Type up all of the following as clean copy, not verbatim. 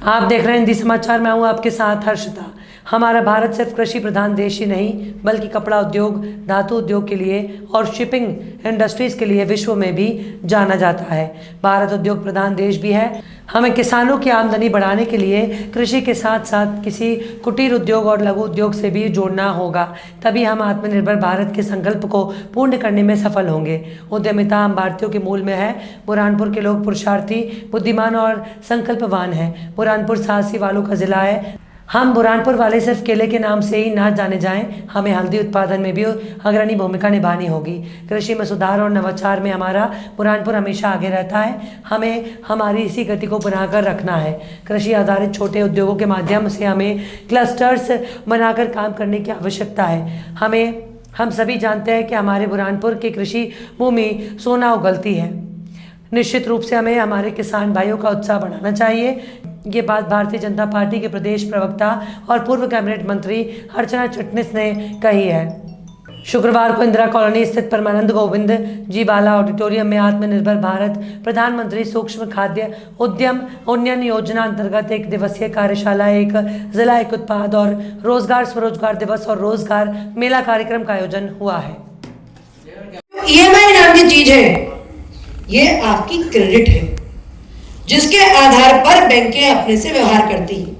आप देख रहे हैं हिंदी समाचार। मैं हूं आपके साथ हर्षिता। हमारा भारत सिर्फ कृषि प्रधान देश ही नहीं बल्कि कपड़ा उद्योग, धातु उद्योग के लिए और शिपिंग इंडस्ट्रीज़ के लिए विश्व में भी जाना जाता है। भारत उद्योग प्रधान देश भी है। हमें किसानों की आमदनी बढ़ाने के लिए कृषि के साथ साथ किसी कुटीर उद्योग और लघु उद्योग से भी जोड़ना होगा, तभी हम आत्मनिर्भर भारत के संकल्प को पूर्ण करने में सफल होंगे। उद्यमिता हम भारतीयों के मूल में है। बुरहानपुर के लोग पुरुषार्थी, बुद्धिमान और संकल्पवान हैं। बुरहानपुर साहसी वालों का जिला है। हम बुरहानपुर वाले सिर्फ केले के नाम से ही ना जाने जाएं, हमें हल्दी उत्पादन में भी अग्रणी भूमिका निभानी होगी। कृषि में सुधार और नवाचार में हमारा बुरहानपुर हमेशा आगे रहता है। हमें हमारी इसी गति को बनाकर रखना है। कृषि आधारित छोटे उद्योगों के माध्यम से हमें क्लस्टर्स बनाकर काम करने की आवश्यकता है। हम सभी जानते हैं कि हमारे बुरहानपुर की कृषि भूमि सोना उगलती है। निश्चित रूप से हमें हमारे किसान भाइयों का उत्साह बढ़ाना चाहिए। ये बात भारतीय जनता पार्टी के प्रदेश प्रवक्ता और पूर्व कैबिनेट मंत्री अर्चना चिटनिस ने कही है। शुक्रवार को इंदिरा कॉलोनी स्थित परमानंद गोविंद जी बाला ऑडिटोरियम में आत्मनिर्भर भारत प्रधानमंत्री सूक्ष्म खाद्य उद्यम उन्नयन योजना अंतर्गत एक दिवसीय कार्यशाला, एक जिला एक उत्पाद और रोजगार स्वरोजगार दिवस और रोजगार मेला कार्यक्रम का आयोजन हुआ है। EMI नाम की चीज है, ये आपकी क्रेडिट है जिसके आधार पर बैंकें अपने से व्यवहार करती हैं।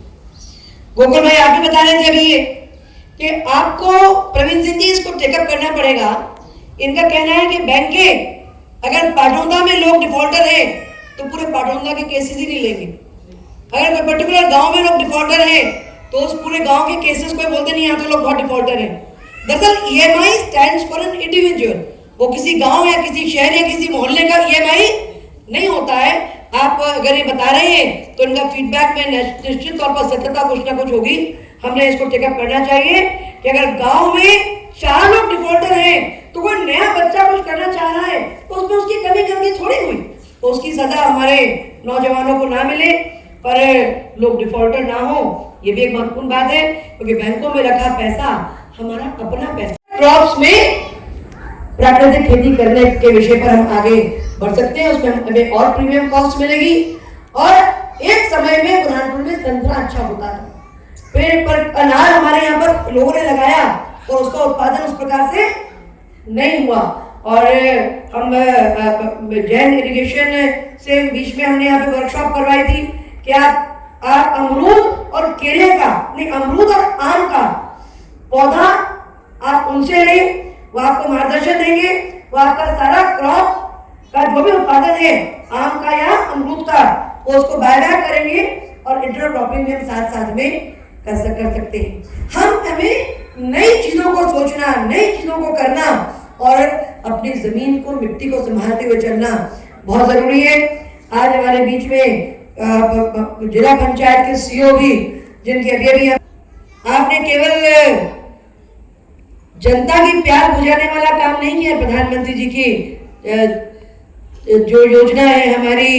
गोकुल भाई आप भी बता रहे थे अभी ये कि आपको, प्रवीण सिंह जी, इसको टेकअप करना पड़ेगा। इनका कहना है कि बैंकें अगर पाटौंदा में लोग डिफॉल्टर है तो पूरे पाटौंदा के केसेस ही नहीं लेंगे। अगर कोई पर्टिकुलर गांव में लोग डिफॉल्टर है तो उस पूरे गांव के केसेस कोई बोलते नहीं यहाँ तो लोग बहुत डिफॉल्टर है। दरअसल EMI stands for an individual. वो किसी गांव या किसी शहर या किसी मोहल्ले का EMI नहीं होता है। आप अगर ये बता रहे हैं तो इनका फीडबैक में निश्चित तौर पर सत्यता कुछ ना कुछ होगी। हमने इसको टेकअप करना चाहिए कि अगर गांव में 4 लोग डिफॉल्टर हैं तो कोई नया बच्चा कुछ करना चाह रहा है तो उसमें उसकी कमी गलती थोड़ी हुई तो उसकी सजा हमारे नौजवानों को ना मिले, पर लोग डिफॉल्टर ना हो, ये भी एक महत्वपूर्ण बात है क्योंकि बैंकों में रखा पैसा हमारा अपना पैसा। क्रॉप्स में प्राकृतिक खेती करने के विषय पर हम आगे बढ़ सकते हैं। उसमें हमें और प्रीमियम कॉस्ट मिलेगी। और एक समय में बुरहानपुर में संतरा अच्छा होता था, पेड़ पर अनार हमारे यहाँ पर लोगों ने लगाया और उसका उत्पादन उस प्रकार से नहीं हुआ। और हम जैन इरिगेशन से बीच में हमने यहाँ पे वर्कशॉप करवाई थी कि आप अमरूद और केले का नहीं, अमरूद और आम का पौधा आप उनसे लें, वो आपको मार्गदर्शन देंगे। वो आपका सारा क्रॉप का जो भी उत्पादन है आम का या अमरूद का, वो उसको बायबैक करेंगे और इंटरक्रॉपिंग हम साथ साथ में कर सकते हैं। हमें नई चीजों को सोचना, नई चीजों को करना और अपनी जमीन को, मिट्टी को संभालते हुए चलना बहुत जरूरी है। आज हमारे बीच में जिला पंचायत के CEO भी, जिनकी अभी आपने केवल जनता की प्यार बुझाने वाला काम नहीं किया। प्रधानमंत्री जी की जो योजना है हमारी